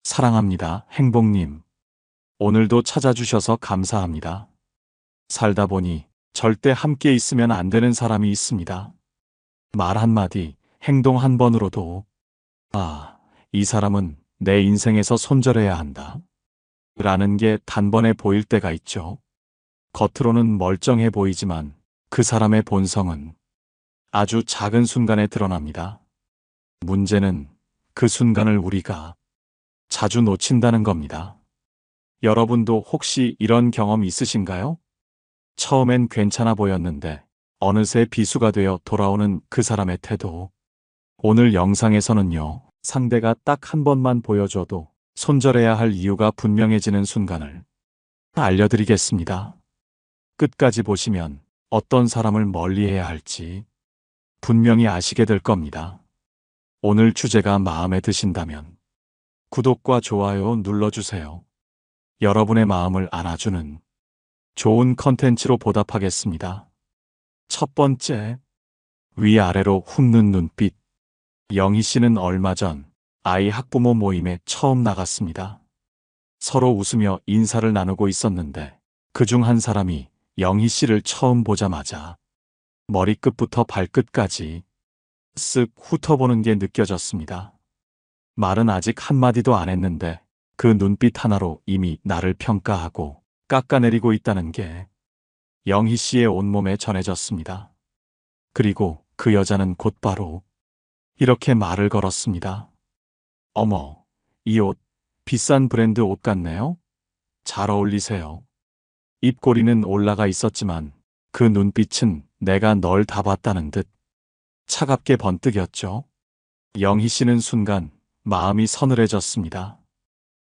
사랑합니다, 행복님. 오늘도 찾아주셔서 감사합니다. 살다 보니 절대 함께 있으면 안 되는 사람이 있습니다. 말 한마디, 행동 한 번으로도 이 사람은 내 인생에서 손절해야 한다. 라는 게 단번에 보일 때가 있죠. 겉으로는 멀쩡해 보이지만 그 사람의 본성은 아주 작은 순간에 드러납니다. 문제는 그 순간을 우리가 자주 놓친다는 겁니다. 여러분도 혹시 이런 경험 있으신가요? 처음엔 괜찮아 보였는데 어느새 비수가 되어 돌아오는 그 사람의 태도. 오늘 영상에서는요, 상대가 딱 한 번만 보여줘도 손절해야 할 이유가 분명해지는 순간을 알려드리겠습니다. 끝까지 보시면 어떤 사람을 멀리해야 할지 분명히 아시게 될 겁니다. 오늘 주제가 마음에 드신다면 구독과 좋아요 눌러주세요. 여러분의 마음을 안아주는 좋은 컨텐츠로 보답하겠습니다. 첫 번째, 위아래로 훑는 눈빛. 영희 씨는 얼마 전 아이 학부모 모임에 처음 나갔습니다. 서로 웃으며 인사를 나누고 있었는데 그중 한 사람이 영희 씨를 처음 보자마자 머리끝부터 발끝까지 쓱 훑어보는 게 느껴졌습니다. 말은 아직 한마디도 안 했는데 그 눈빛 하나로 이미 나를 평가하고 깎아내리고 있다는 게 영희 씨의 온몸에 전해졌습니다. 그리고 그 여자는 곧바로 이렇게 말을 걸었습니다. 어머, 이 옷 비싼 브랜드 옷 같네요? 잘 어울리세요. 입꼬리는 올라가 있었지만 그 눈빛은 내가 널 다 봤다는 듯 차갑게 번뜩였죠. 영희 씨는 순간 마음이 서늘해졌습니다.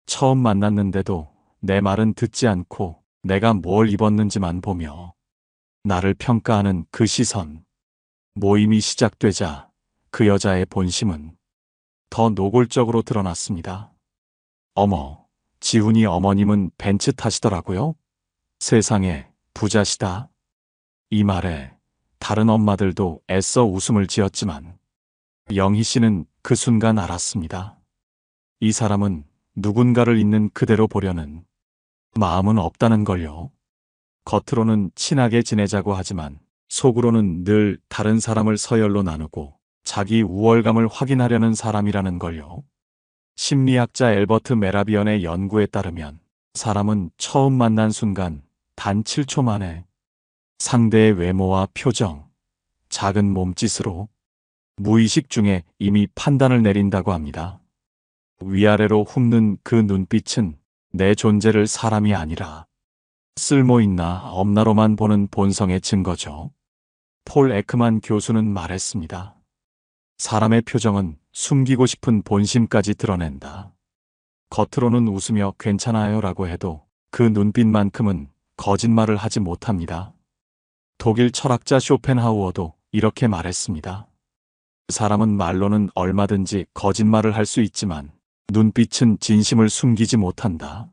처음 만났는데도 내 말은 듣지 않고 내가 뭘 입었는지만 보며 나를 평가하는 그 시선. 모임이 시작되자 그 여자의 본심은 더 노골적으로 드러났습니다. 어머, 지훈이 어머님은 벤츠 타시더라고요? 세상에, 부자시다. 이 말에 다른 엄마들도 애써 웃음을 지었지만 영희 씨는 그 순간 알았습니다. 이 사람은 누군가를 있는 그대로 보려는 마음은 없다는 걸요. 겉으로는 친하게 지내자고 하지만 속으로는 늘 다른 사람을 서열로 나누고 자기 우월감을 확인하려는 사람이라는 걸요. 심리학자 엘버트 메라비언의 연구에 따르면 사람은 처음 만난 순간 단 7초 만에 상대의 외모와 표정, 작은 몸짓으로 무의식 중에 이미 판단을 내린다고 합니다. 위아래로 훑는 그 눈빛은 내 존재를 사람이 아니라 쓸모있나 없나로만 보는 본성의 증거죠. 폴 에크만 교수는 말했습니다. 사람의 표정은 숨기고 싶은 본심까지 드러낸다. 겉으로는 웃으며 괜찮아요 라고 해도 그 눈빛만큼은 거짓말을 하지 못합니다. 독일 철학자 쇼펜하우어도 이렇게 말했습니다. 사람은 말로는 얼마든지 거짓말을 할 수 있지만 눈빛은 진심을 숨기지 못한다.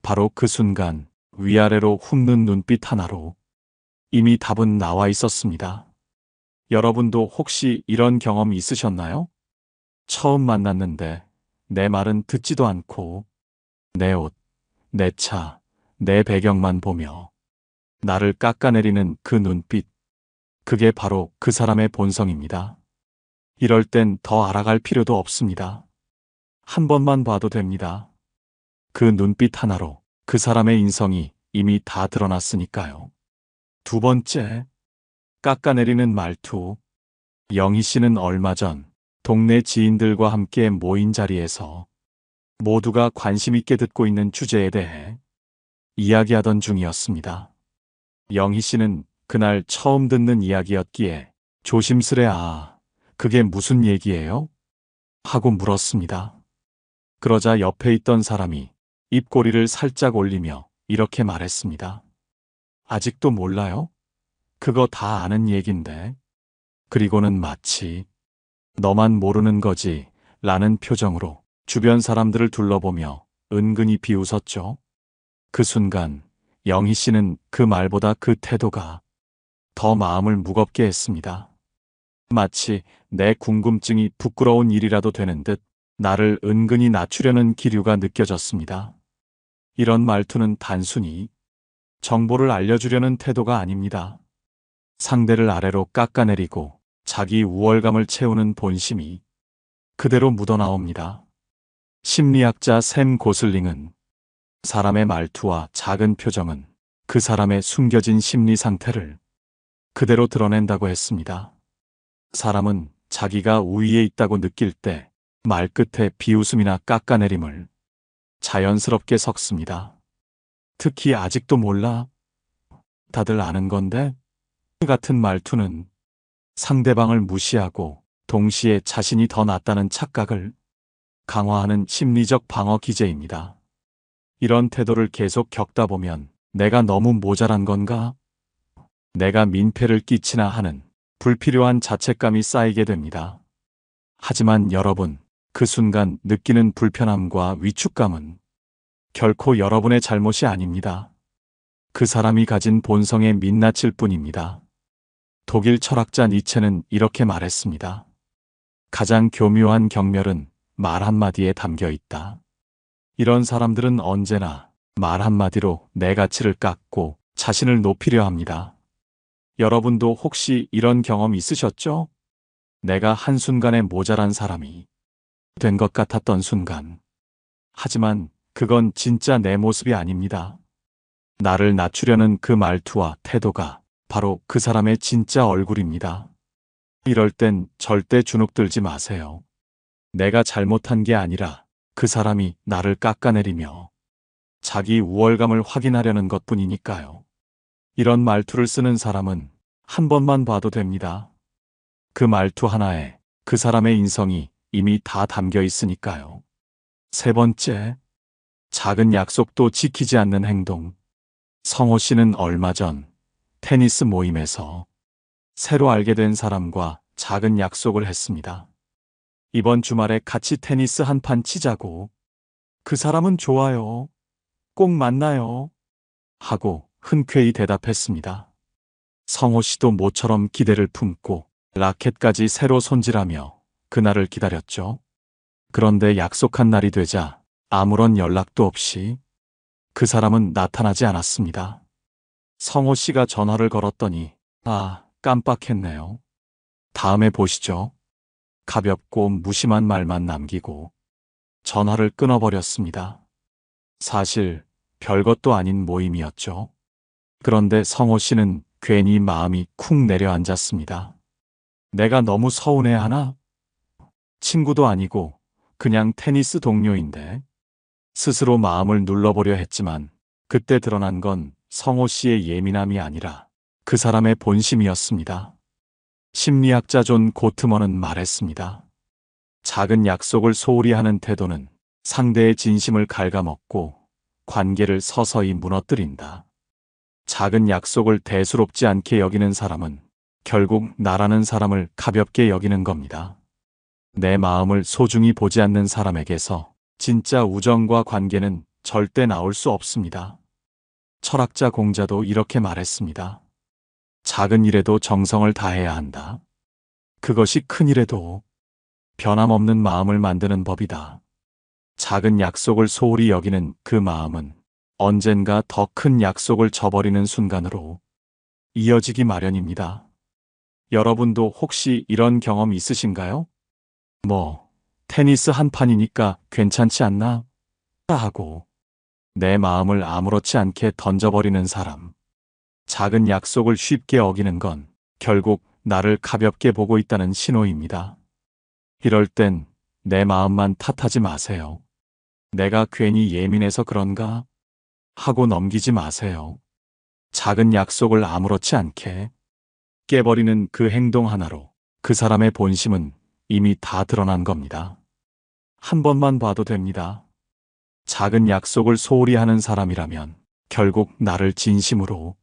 바로 그 순간 위아래로 훑는 눈빛 하나로 이미 답은 나와 있었습니다. 여러분도 혹시 이런 경험 있으셨나요? 처음 만났는데 내 말은 듣지도 않고 내 옷, 내 차, 내 배경만 보며 나를 깎아내리는 그 눈빛. 그게 바로 그 사람의 본성입니다. 이럴 땐 더 알아갈 필요도 없습니다. 한 번만 봐도 됩니다. 그 눈빛 하나로 그 사람의 인성이 이미 다 드러났으니까요. 두 번째, 깎아내리는 말투. 영희 씨는 얼마 전 동네 지인들과 함께 모인 자리에서 모두가 관심 있게 듣고 있는 주제에 대해 이야기하던 중이었습니다. 영희 씨는 그날 처음 듣는 이야기였기에 조심스레 그게 무슨 얘기예요? 하고 물었습니다. 그러자 옆에 있던 사람이 입꼬리를 살짝 올리며 이렇게 말했습니다. 아직도 몰라요? 그거 다 아는 얘긴데. 그리고는 마치 너만 모르는 거지 라는 표정으로 주변 사람들을 둘러보며 은근히 비웃었죠. 그 순간 영희 씨는 그 말보다 그 태도가 더 마음을 무겁게 했습니다. 마치 내 궁금증이 부끄러운 일이라도 되는 듯 나를 은근히 낮추려는 기류가 느껴졌습니다. 이런 말투는 단순히 정보를 알려주려는 태도가 아닙니다. 상대를 아래로 깎아내리고 자기 우월감을 채우는 본심이 그대로 묻어나옵니다. 심리학자 샘 고슬링은 사람의 말투와 작은 표정은 그 사람의 숨겨진 심리 상태를 그대로 드러낸다고 했습니다. 사람은 자기가 우위에 있다고 느낄 때 말끝에 비웃음이나 깎아내림을 자연스럽게 섞습니다. 특히 아직도 몰라? 다들 아는 건데? 같은 말투는 상대방을 무시하고 동시에 자신이 더 낫다는 착각을 강화하는 심리적 방어 기제입니다. 이런 태도를 계속 겪다 보면 내가 너무 모자란 건가? 내가 민폐를 끼치나 하는 불필요한 자책감이 쌓이게 됩니다. 하지만 여러분, 그 순간 느끼는 불편함과 위축감은 결코 여러분의 잘못이 아닙니다. 그 사람이 가진 본성의 민낯일 뿐입니다. 독일 철학자 니체는 이렇게 말했습니다. 가장 교묘한 경멸은 말 한마디에 담겨 있다. 이런 사람들은 언제나 말 한마디로 내 가치를 깎고 자신을 높이려 합니다. 여러분도 혹시 이런 경험 있으셨죠? 내가 한순간에 모자란 사람이 된 것 같았던 순간. 하지만 그건 진짜 내 모습이 아닙니다. 나를 낮추려는 그 말투와 태도가 바로 그 사람의 진짜 얼굴입니다. 이럴 땐 절대 주눅들지 마세요. 내가 잘못한 게 아니라 그 사람이 나를 깎아내리며 자기 우월감을 확인하려는 것뿐이니까요. 이런 말투를 쓰는 사람은 한 번만 봐도 됩니다. 그 말투 하나에 그 사람의 인성이 이미 다 담겨 있으니까요. 세 번째, 작은 약속도 지키지 않는 행동. 성호 씨는 얼마 전 테니스 모임에서 새로 알게 된 사람과 작은 약속을 했습니다. 이번 주말에 같이 테니스 한 판 치자고. 그 사람은 좋아요. 꼭 만나요. 하고 흔쾌히 대답했습니다. 성호 씨도 모처럼 기대를 품고 라켓까지 새로 손질하며 그날을 기다렸죠. 그런데 약속한 날이 되자 아무런 연락도 없이 그 사람은 나타나지 않았습니다. 성호 씨가 전화를 걸었더니 깜빡했네요. 다음에 보시죠. 가볍고 무심한 말만 남기고 전화를 끊어버렸습니다. 사실 별것도 아닌 모임이었죠. 그런데 성호 씨는 괜히 마음이 쿵 내려앉았습니다. 내가 너무 서운해하나? 친구도 아니고 그냥 테니스 동료인데. 스스로 마음을 눌러보려 했지만 그때 드러난 건 성호 씨의 예민함이 아니라 그 사람의 본심이었습니다. 심리학자 존 고트먼은 말했습니다. 작은 약속을 소홀히 하는 태도는 상대의 진심을 갉아먹고 관계를 서서히 무너뜨린다. 작은 약속을 대수롭지 않게 여기는 사람은 결국 나라는 사람을 가볍게 여기는 겁니다. 내 마음을 소중히 보지 않는 사람에게서 진짜 우정과 관계는 절대 나올 수 없습니다. 철학자 공자도 이렇게 말했습니다. 작은 일에도 정성을 다해야 한다. 그것이 큰 일에도 변함없는 마음을 만드는 법이다. 작은 약속을 소홀히 여기는 그 마음은 언젠가 더 큰 약속을 저버리는 순간으로 이어지기 마련입니다. 여러분도 혹시 이런 경험 있으신가요? 테니스 한 판이니까 괜찮지 않나? 하고 내 마음을 아무렇지 않게 던져버리는 사람. 작은 약속을 쉽게 어기는 건 결국 나를 가볍게 보고 있다는 신호입니다. 이럴 땐 내 마음만 탓하지 마세요. 내가 괜히 예민해서 그런가? 하고 넘기지 마세요. 작은 약속을 아무렇지 않게 깨버리는 그 행동 하나로 그 사람의 본심은 이미 다 드러난 겁니다. 한 번만 봐도 됩니다. 작은 약속을 소홀히 하는 사람이라면 결국 나를 진심으로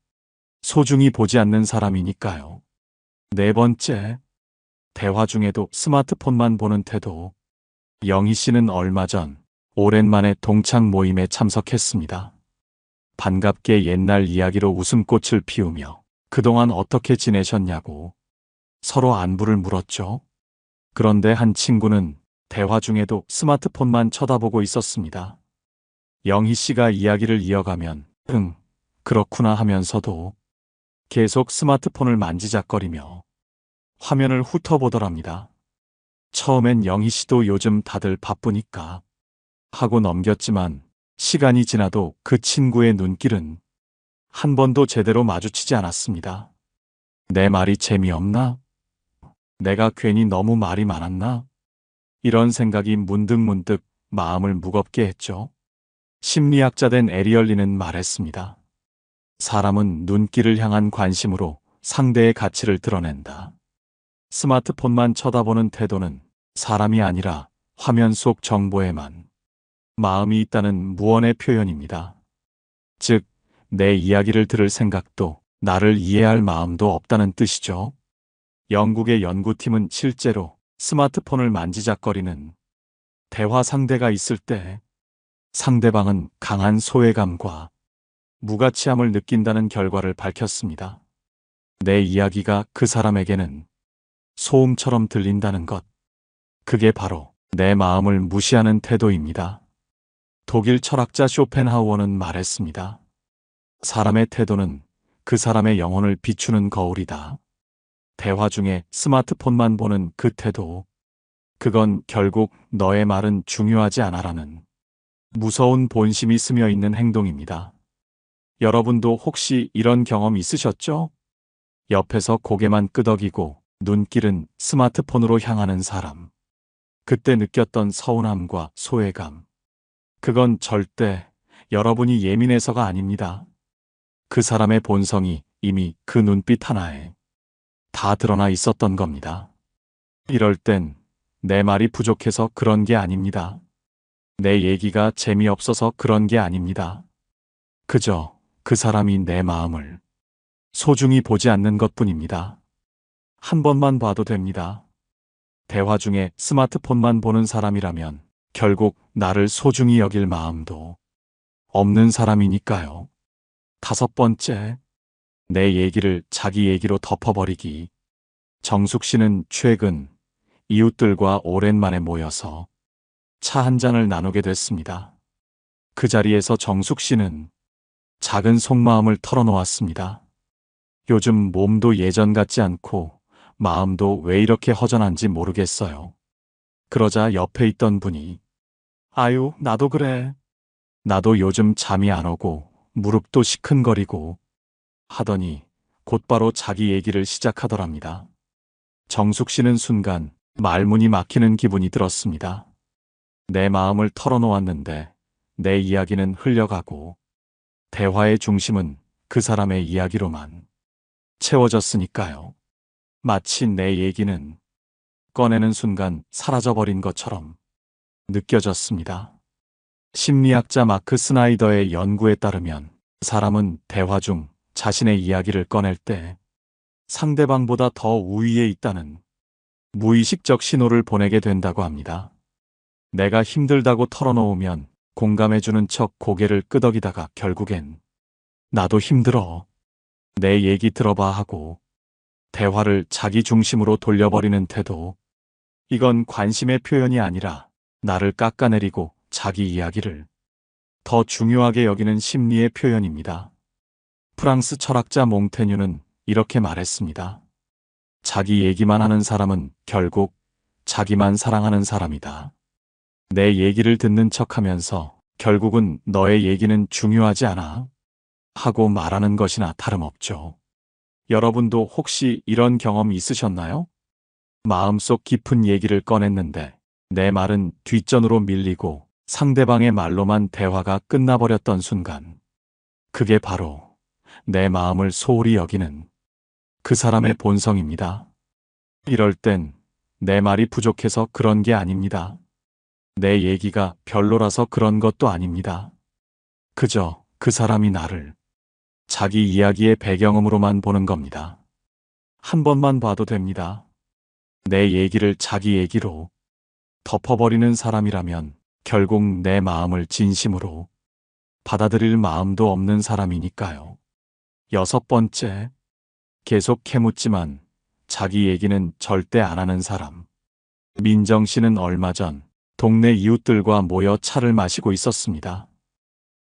소중히 보지 않는 사람이니까요. 네 번째, 대화 중에도 스마트폰만 보는 태도. 영희 씨는 얼마 전 오랜만에 동창 모임에 참석했습니다. 반갑게 옛날 이야기로 웃음꽃을 피우며 그동안 어떻게 지내셨냐고 서로 안부를 물었죠. 그런데 한 친구는 대화 중에도 스마트폰만 쳐다보고 있었습니다. 영희 씨가 이야기를 이어가면 응, 그렇구나 하면서도 계속 스마트폰을 만지작거리며 화면을 훑어보더랍니다. 처음엔 영희 씨도 요즘 다들 바쁘니까 하고 넘겼지만 시간이 지나도 그 친구의 눈길은 한 번도 제대로 마주치지 않았습니다. 내 말이 재미없나? 내가 괜히 너무 말이 많았나? 이런 생각이 문득문득 마음을 무겁게 했죠. 심리학자 된 에리얼리는 말했습니다. 사람은 눈길을 향한 관심으로 상대의 가치를 드러낸다. 스마트폰만 쳐다보는 태도는 사람이 아니라 화면 속 정보에만 마음이 있다는 무언의 표현입니다. 즉, 내 이야기를 들을 생각도 나를 이해할 마음도 없다는 뜻이죠. 영국의 연구팀은 실제로 스마트폰을 만지작거리는 대화 상대가 있을 때 상대방은 강한 소외감과 무가치함을 느낀다는 결과를 밝혔습니다. 내 이야기가 그 사람에게는 소음처럼 들린다는 것. 그게 바로 내 마음을 무시하는 태도입니다. 독일 철학자 쇼펜하우어는 말했습니다. 사람의 태도는 그 사람의 영혼을 비추는 거울이다. 대화 중에 스마트폰만 보는 그 태도, 그건 결국 너의 말은 중요하지 않아라는 무서운 본심이 스며 있는 행동입니다. 여러분도 혹시 이런 경험 있으셨죠? 옆에서 고개만 끄덕이고 눈길은 스마트폰으로 향하는 사람. 그때 느꼈던 서운함과 소외감. 그건 절대 여러분이 예민해서가 아닙니다. 그 사람의 본성이 이미 그 눈빛 하나에 다 드러나 있었던 겁니다. 이럴 땐 내 말이 부족해서 그런 게 아닙니다. 내 얘기가 재미없어서 그런 게 아닙니다. 그저 그 사람이 내 마음을 소중히 보지 않는 것뿐입니다. 한 번만 봐도 됩니다. 대화 중에 스마트폰만 보는 사람이라면 결국 나를 소중히 여길 마음도 없는 사람이니까요. 5번째, 내 얘기를 자기 얘기로 덮어버리기. 정숙 씨는 최근 이웃들과 오랜만에 모여서 차 한 잔을 나누게 됐습니다. 그 자리에서 정숙 씨는 작은 속마음을 털어놓았습니다. 요즘 몸도 예전 같지 않고 마음도 왜 이렇게 허전한지 모르겠어요. 그러자 옆에 있던 분이 아유, 나도 그래. 나도 요즘 잠이 안 오고 무릎도 시큰거리고 하더니 곧바로 자기 얘기를 시작하더랍니다. 정숙 씨는 순간 말문이 막히는 기분이 들었습니다. 내 마음을 털어놓았는데 내 이야기는 흘려가고 대화의 중심은 그 사람의 이야기로만 채워졌으니까요. 마치 내 얘기는 꺼내는 순간 사라져버린 것처럼 느껴졌습니다. 심리학자 마크 스나이더의 연구에 따르면 사람은 대화 중 자신의 이야기를 꺼낼 때 상대방보다 더 우위에 있다는 무의식적 신호를 보내게 된다고 합니다. 내가 힘들다고 털어놓으면 공감해주는 척 고개를 끄덕이다가 결국엔 나도 힘들어. 내 얘기 들어봐 하고 대화를 자기 중심으로 돌려버리는 태도. 이건 관심의 표현이 아니라 나를 깎아내리고 자기 이야기를 더 중요하게 여기는 심리의 표현입니다. 프랑스 철학자 몽테뉴는 이렇게 말했습니다. 자기 얘기만 하는 사람은 결국 자기만 사랑하는 사람이다. 내 얘기를 듣는 척하면서 결국은 너의 얘기는 중요하지 않아 하고 말하는 것이나 다름없죠. 여러분도 혹시 이런 경험 있으셨나요? 마음속 깊은 얘기를 꺼냈는데 내 말은 뒷전으로 밀리고 상대방의 말로만 대화가 끝나버렸던 순간. 그게 바로 내 마음을 소홀히 여기는 그 사람의 본성입니다. 이럴 땐 내 말이 부족해서 그런 게 아닙니다. 내 얘기가 별로라서 그런 것도 아닙니다. 그저 그 사람이 나를 자기 이야기의 배경음으로만 보는 겁니다. 한 번만 봐도 됩니다. 내 얘기를 자기 얘기로 덮어버리는 사람이라면 결국 내 마음을 진심으로 받아들일 마음도 없는 사람이니까요. 6번째, 계속 캐묻지만 자기 얘기는 절대 안 하는 사람. 민정 씨는 얼마 전 동네 이웃들과 모여 차를 마시고 있었습니다.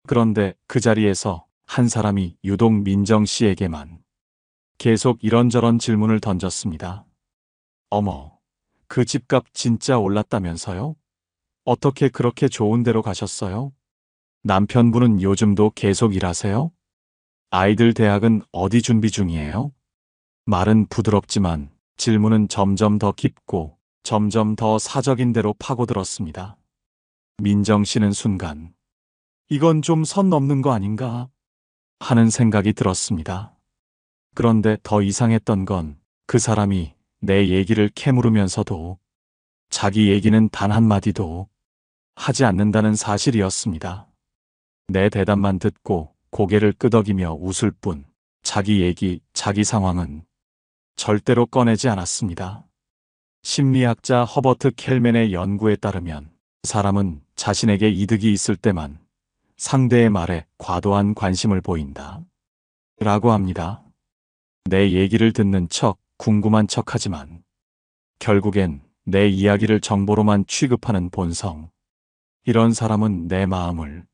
그런데 그 자리에서 한 사람이 유독 민정 씨에게만 계속 이런저런 질문을 던졌습니다. 어머, 그 집값 진짜 올랐다면서요? 어떻게 그렇게 좋은 데로 가셨어요? 남편분은 요즘도 계속 일하세요? 아이들 대학은 어디 준비 중이에요? 말은 부드럽지만 질문은 점점 더 깊고 점점 더 사적인 데로 파고들었습니다. 민정 씨는 순간 이건 좀 선 넘는 거 아닌가 하는 생각이 들었습니다. 그런데 더 이상했던 건 그 사람이 내 얘기를 캐물으면서도 자기 얘기는 단 한마디도 하지 않는다는 사실이었습니다. 내 대답만 듣고 고개를 끄덕이며 웃을 뿐 자기 얘기, 자기 상황은 절대로 꺼내지 않았습니다. 심리학자 허버트 켈맨의 연구에 따르면 사람은 자신에게 이득이 있을 때만 상대의 말에 과도한 관심을 보인다. 라고 합니다. 내 얘기를 듣는 척, 궁금한 척 하지만 결국엔 내 이야기를 정보로만 취급하는 본성. 이런 사람은 내 마음을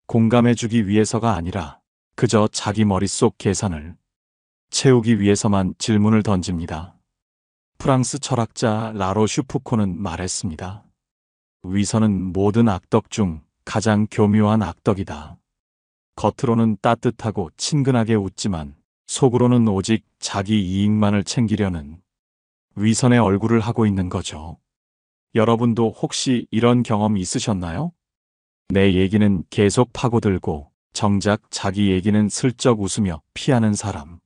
공감해주기 위해서가 아니라 그저 자기 머릿속 계산을 채우기 위해서만 질문을 던집니다. 프랑스 철학자 라로슈 푸코는 말했습니다. 위선은 모든 악덕 중 가장 교묘한 악덕이다. 겉으로는 따뜻하고 친근하게 웃지만 속으로는 오직 자기 이익만을 챙기려는 위선의 얼굴을 하고 있는 거죠. 여러분도 혹시 이런 경험 있으셨나요? 내 얘기는 계속 파고들고 정작 자기 얘기는 슬쩍 웃으며 피하는 사람.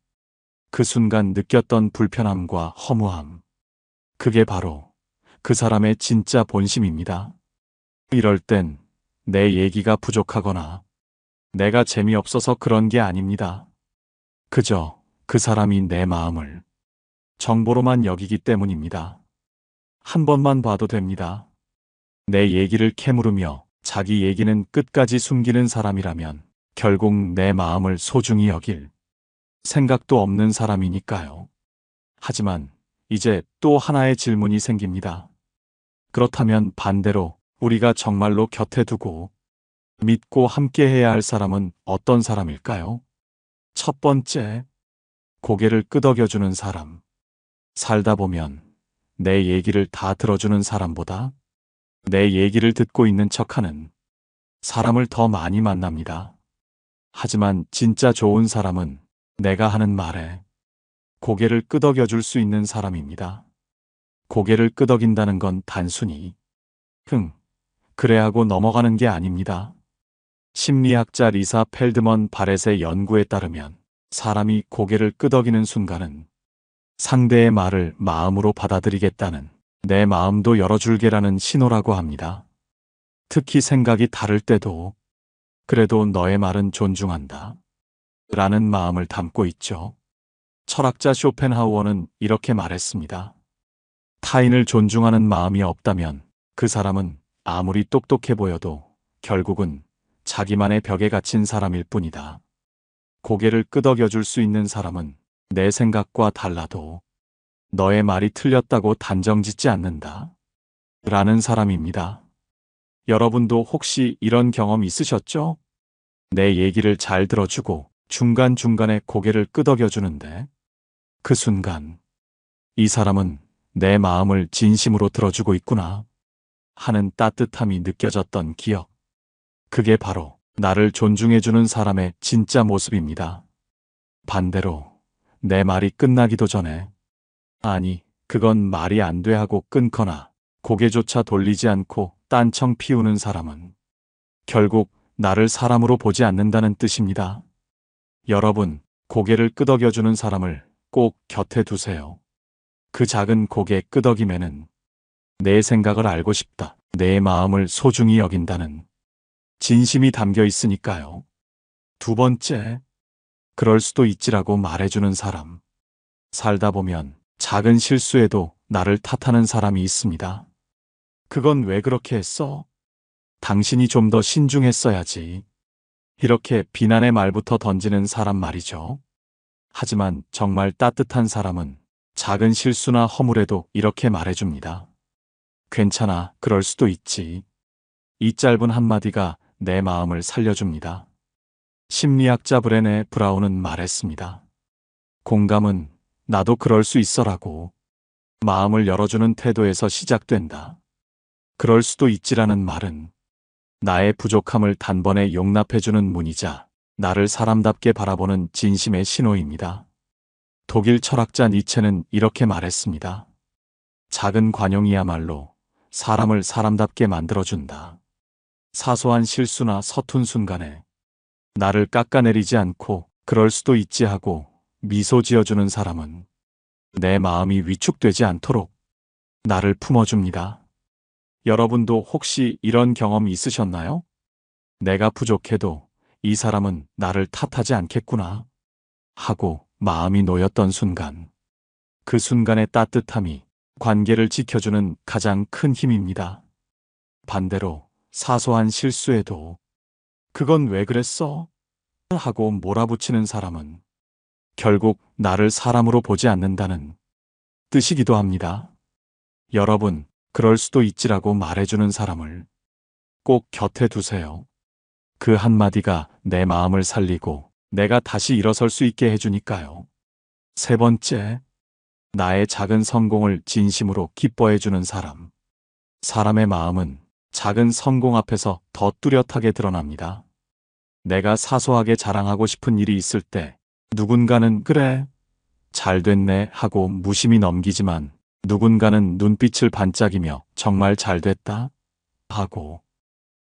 그 순간 느꼈던 불편함과 허무함. 그게 바로 그 사람의 진짜 본심입니다. 이럴 땐 내 얘기가 부족하거나 내가 재미없어서 그런 게 아닙니다. 그저 그 사람이 내 마음을 정보로만 여기기 때문입니다. 한 번만 봐도 됩니다. 내 얘기를 캐물으며 자기 얘기는 끝까지 숨기는 사람이라면 결국 내 마음을 소중히 여길 생각도 없는 사람이니까요. 하지만 이제 또 하나의 질문이 생깁니다. 그렇다면 반대로 우리가 정말로 곁에 두고 믿고 함께 해야 할 사람은 어떤 사람일까요? 첫 번째, 고개를 끄덕여주는 사람. 살다 보면 내 얘기를 다 들어주는 사람보다 내 얘기를 듣고 있는 척하는 사람을 더 많이 만납니다. 하지만 진짜 좋은 사람은 내가 하는 말에 고개를 끄덕여줄 수 있는 사람입니다. 고개를 끄덕인다는 건 단순히 그래 하고 넘어가는 게 아닙니다. 심리학자 리사 펠드먼 바렛의 연구에 따르면 사람이 고개를 끄덕이는 순간은 상대의 말을 마음으로 받아들이겠다는 내 마음도 열어줄게라는 신호라고 합니다. 특히 생각이 다를 때도 그래도 너의 말은 존중한다. 라는 마음을 담고 있죠. 철학자 쇼펜하우어는 이렇게 말했습니다. 타인을 존중하는 마음이 없다면 그 사람은 아무리 똑똑해 보여도 결국은 자기만의 벽에 갇힌 사람일 뿐이다. 고개를 끄덕여줄 수 있는 사람은 내 생각과 달라도 너의 말이 틀렸다고 단정짓지 않는다. 라는 사람입니다. 여러분도 혹시 이런 경험 있으셨죠? 내 얘기를 잘 들어주고 중간중간에 고개를 끄덕여주는데 그 순간 이 사람은 내 마음을 진심으로 들어주고 있구나 하는 따뜻함이 느껴졌던 기억. 그게 바로 나를 존중해주는 사람의 진짜 모습입니다. 반대로 내 말이 끝나기도 전에 아니, 그건 말이 안 돼 하고 끊거나 고개조차 돌리지 않고 딴청 피우는 사람은 결국 나를 사람으로 보지 않는다는 뜻입니다. 여러분, 고개를 끄덕여주는 사람을 꼭 곁에 두세요. 그 작은 고개 끄덕임에는 내 생각을 알고 싶다, 내 마음을 소중히 여긴다는 진심이 담겨 있으니까요. 두 번째, 그럴 수도 있지라고 말해주는 사람. 살다 보면 작은 실수에도 나를 탓하는 사람이 있습니다. 그건 왜 그렇게 했어? 당신이 좀 더 신중했어야지. 이렇게 비난의 말부터 던지는 사람 말이죠. 하지만 정말 따뜻한 사람은 작은 실수나 허물에도 이렇게 말해줍니다. 괜찮아, 그럴 수도 있지. 이 짧은 한마디가 내 마음을 살려줍니다. 심리학자 브레네 브라운은 말했습니다. 공감은 나도 그럴 수 있어라고 마음을 열어주는 태도에서 시작된다. 그럴 수도 있지라는 말은 나의 부족함을 단번에 용납해주는 문이자 나를 사람답게 바라보는 진심의 신호입니다. 독일 철학자 니체는 이렇게 말했습니다. 작은 관용이야말로 사람을 사람답게 만들어준다. 사소한 실수나 서툰 순간에 나를 깎아내리지 않고 그럴 수도 있지 하고 미소 지어주는 사람은 내 마음이 위축되지 않도록 나를 품어줍니다. 여러분도 혹시 이런 경험 있으셨나요? 내가 부족해도 이 사람은 나를 탓하지 않겠구나 하고 마음이 놓였던 순간, 그 순간의 따뜻함이 관계를 지켜주는 가장 큰 힘입니다. 반대로 사소한 실수에도 그건 왜 그랬어? 하고 몰아붙이는 사람은 결국 나를 사람으로 보지 않는다는 뜻이기도 합니다. 여러분, 그럴 수도 있지라고 말해주는 사람을 꼭 곁에 두세요. 그 한마디가 내 마음을 살리고 내가 다시 일어설 수 있게 해주니까요. 세 번째, 나의 작은 성공을 진심으로 기뻐해주는 사람. 사람의 마음은 작은 성공 앞에서 더 뚜렷하게 드러납니다. 내가 사소하게 자랑하고 싶은 일이 있을 때 누군가는 그래, 잘 됐네 하고 무심히 넘기지만 누군가는 눈빛을 반짝이며 정말 잘 됐다 하고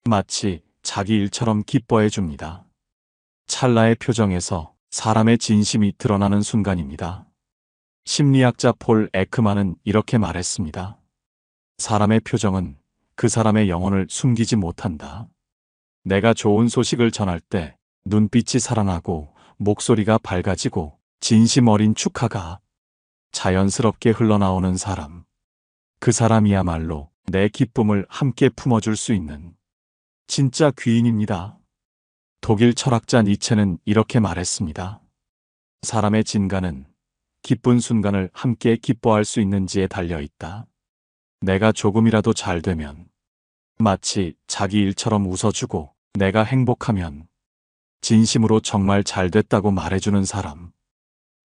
마치 자기 일처럼 기뻐해 줍니다. 찰나의 표정에서 사람의 진심이 드러나는 순간입니다. 심리학자 폴 에크만은 이렇게 말했습니다. 사람의 표정은 그 사람의 영혼을 숨기지 못한다. 내가 좋은 소식을 전할 때 눈빛이 살아나고 목소리가 밝아지고 진심 어린 축하가 자연스럽게 흘러나오는 사람. 그 사람이야말로 내 기쁨을 함께 품어줄 수 있는 진짜 귀인입니다. 독일 철학자 니체는 이렇게 말했습니다. 사람의 진가는 기쁜 순간을 함께 기뻐할 수 있는지에 달려 있다. 내가 조금이라도 잘 되면 마치 자기 일처럼 웃어주고 내가 행복하면 진심으로 정말 잘 됐다고 말해주는 사람.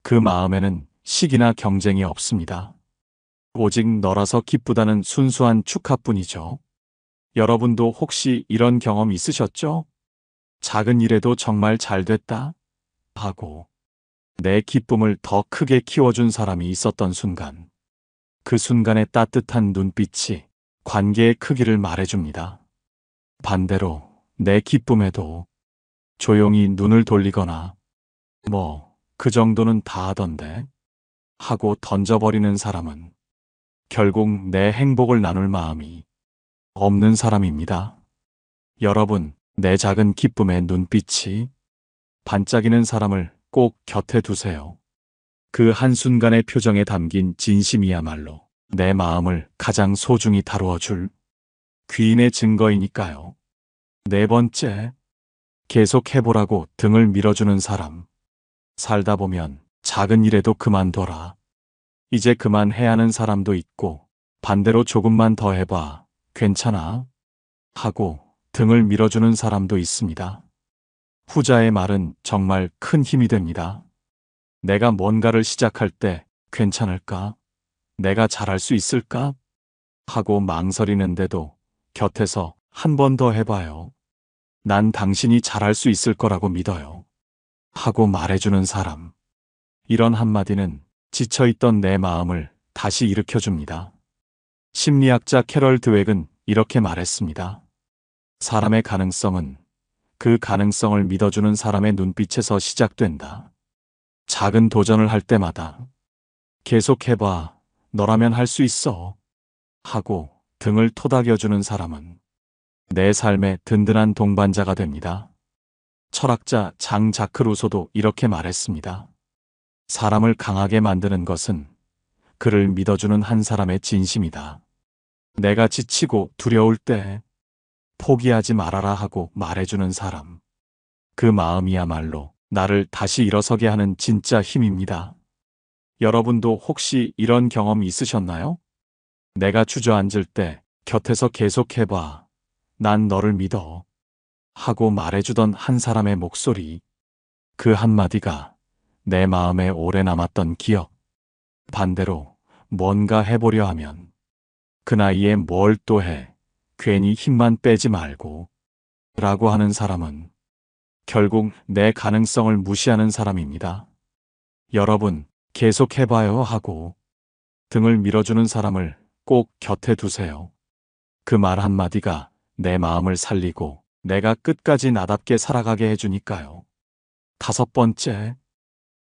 그 마음에는 시기나 경쟁이 없습니다. 오직 너라서 기쁘다는 순수한 축하뿐이죠. 여러분도 혹시 이런 경험 있으셨죠? 작은 일에도 정말 잘 됐다 하고 내 기쁨을 더 크게 키워준 사람이 있었던 순간. 그 순간의 따뜻한 눈빛이 관계의 크기를 말해줍니다. 반대로 내 기쁨에도 조용히 눈을 돌리거나 그 정도는 다 하던데 하고 던져버리는 사람은 결국 내 행복을 나눌 마음이 없는 사람입니다. 여러분, 내 작은 기쁨의 눈빛이 반짝이는 사람을 꼭 곁에 두세요. 그 한순간의 표정에 담긴 진심이야말로 내 마음을 가장 소중히 다루어 줄 귀인의 증거이니까요. 네 번째, 계속 해보라고 등을 밀어주는 사람. 살다 보면 작은 일에도 그만둬라, 이제 그만해야 하는 사람도 있고 반대로 조금만 더 해봐, 괜찮아 하고 등을 밀어주는 사람도 있습니다. 후자의 말은 정말 큰 힘이 됩니다. 내가 뭔가를 시작할 때 괜찮을까? 내가 잘할 수 있을까? 하고 망설이는데도 곁에서 한 번 더 해봐요. 난 당신이 잘할 수 있을 거라고 믿어요. 하고 말해주는 사람. 이런 한마디는 지쳐있던 내 마음을 다시 일으켜줍니다. 심리학자 캐럴 드웩은 이렇게 말했습니다. 사람의 가능성은 그 가능성을 믿어주는 사람의 눈빛에서 시작된다. 작은 도전을 할 때마다 계속해봐, 너라면 할 수 있어 하고 등을 토닥여주는 사람은 내 삶의 든든한 동반자가 됩니다. 철학자 장 자크 루소도 이렇게 말했습니다. 사람을 강하게 만드는 것은 그를 믿어주는 한 사람의 진심이다. 내가 지치고 두려울 때 포기하지 말아라 하고 말해주는 사람. 그 마음이야말로 나를 다시 일어서게 하는 진짜 힘입니다. 여러분도 혹시 이런 경험 있으셨나요? 내가 주저앉을 때 곁에서 계속해봐. 난 너를 믿어. 하고 말해주던 한 사람의 목소리. 그 한마디가 내 마음에 오래 남았던 기억. 반대로 뭔가 해보려 하면 그 나이에 뭘 또 해. 괜히 힘만 빼지 말고. 라고 하는 사람은 결국 내 가능성을 무시하는 사람입니다. 여러분, 계속해봐요 하고 등을 밀어주는 사람을 꼭 곁에 두세요. 그 말 한마디가 내 마음을 살리고 내가 끝까지 나답게 살아가게 해주니까요. 5번째,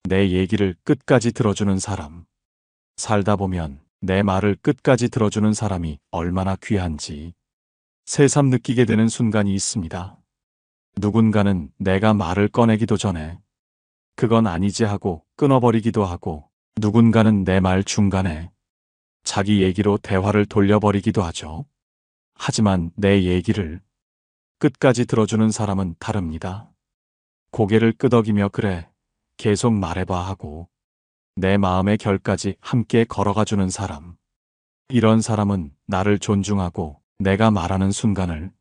내 얘기를 끝까지 들어주는 사람. 살다 보면 내 말을 끝까지 들어주는 사람이 얼마나 귀한지 새삼 느끼게 되는 순간이 있습니다. 누군가는 내가 말을 꺼내기도 전에 그건 아니지 하고 끊어버리기도 하고, 누군가는 내 말 중간에 자기 얘기로 대화를 돌려버리기도 하죠. 하지만 내 얘기를 끝까지 들어주는 사람은 다릅니다. 고개를 끄덕이며 그래, 계속 말해봐 하고 내 마음의 결까지 함께 걸어가주는 사람. 이런 사람은 나를 존중하고 내가 말하는 순간을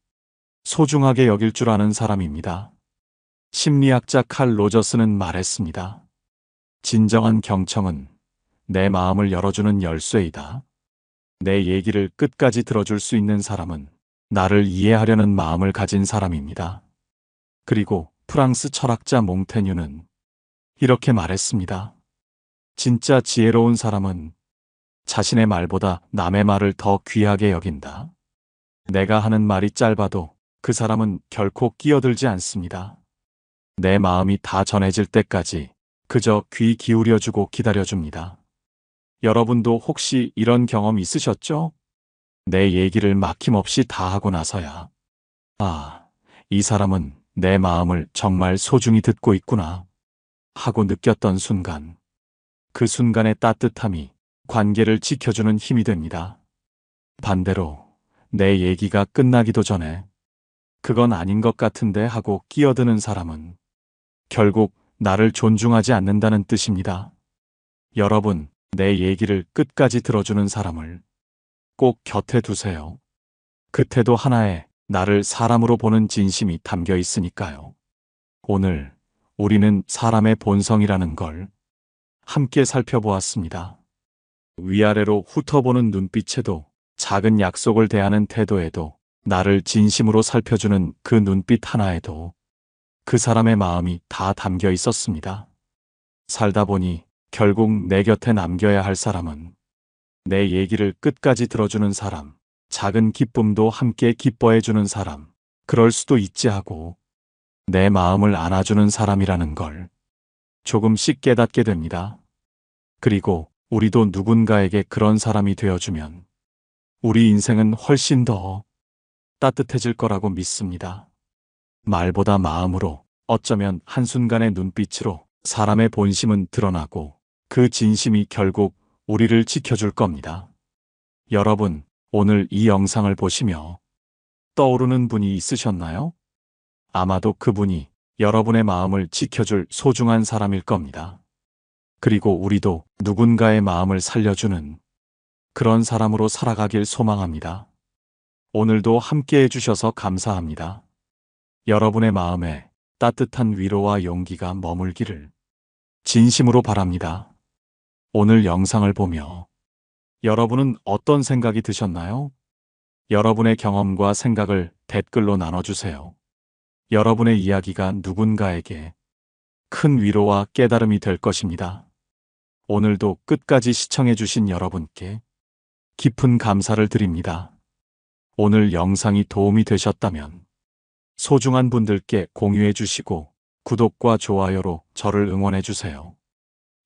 소중하게 여길 줄 아는 사람입니다. 심리학자 칼 로저스는 말했습니다. 진정한 경청은 내 마음을 열어주는 열쇠이다. 내 얘기를 끝까지 들어줄 수 있는 사람은 나를 이해하려는 마음을 가진 사람입니다. 그리고 프랑스 철학자 몽테뉴는 이렇게 말했습니다. 진짜 지혜로운 사람은 자신의 말보다 남의 말을 더 귀하게 여긴다. 내가 하는 말이 짧아도 그 사람은 결코 끼어들지 않습니다. 내 마음이 다 전해질 때까지 그저 귀 기울여주고 기다려줍니다. 여러분도 혹시 이런 경험 있으셨죠? 내 얘기를 막힘없이 다 하고 나서야, 아, 이 사람은 내 마음을 정말 소중히 듣고 있구나 하고 느꼈던 순간, 그 순간의 따뜻함이 관계를 지켜주는 힘이 됩니다. 반대로 내 얘기가 끝나기도 전에 그건 아닌 것 같은데 하고 끼어드는 사람은 결국 나를 존중하지 않는다는 뜻입니다. 여러분, 내 얘기를 끝까지 들어주는 사람을 꼭 곁에 두세요. 그 태도 하나에 나를 사람으로 보는 진심이 담겨 있으니까요. 오늘 우리는 사람의 본성이라는 걸 함께 살펴보았습니다. 위아래로 훑어보는 눈빛에도, 작은 약속을 대하는 태도에도, 나를 진심으로 살펴주는 그 눈빛 하나에도 그 사람의 마음이 다 담겨 있었습니다. 살다 보니 결국 내 곁에 남겨야 할 사람은 내 얘기를 끝까지 들어주는 사람, 작은 기쁨도 함께 기뻐해주는 사람, 그럴 수도 있지 하고 내 마음을 안아주는 사람이라는 걸 조금씩 깨닫게 됩니다. 그리고 우리도 누군가에게 그런 사람이 되어주면 우리 인생은 훨씬 더 따뜻해질 거라고 믿습니다. 말보다 마음으로, 어쩌면 한순간의 눈빛으로 사람의 본심은 드러나고 그 진심이 결국 우리를 지켜줄 겁니다. 여러분, 오늘 이 영상을 보시며 떠오르는 분이 있으셨나요? 아마도 그분이 여러분의 마음을 지켜줄 소중한 사람일 겁니다. 그리고 우리도 누군가의 마음을 살려주는 그런 사람으로 살아가길 소망합니다. 오늘도 함께 해주셔서 감사합니다. 여러분의 마음에 따뜻한 위로와 용기가 머물기를 진심으로 바랍니다. 오늘 영상을 보며 여러분은 어떤 생각이 드셨나요? 여러분의 경험과 생각을 댓글로 나눠주세요. 여러분의 이야기가 누군가에게 큰 위로와 깨달음이 될 것입니다. 오늘도 끝까지 시청해주신 여러분께 깊은 감사를 드립니다. 오늘 영상이 도움이 되셨다면 소중한 분들께 공유해 주시고 구독과 좋아요로 저를 응원해 주세요.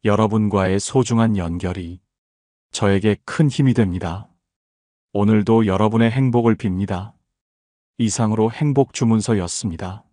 여러분과의 소중한 연결이 저에게 큰 힘이 됩니다. 오늘도 여러분의 행복을 빕니다. 이상으로 행복 주문서였습니다.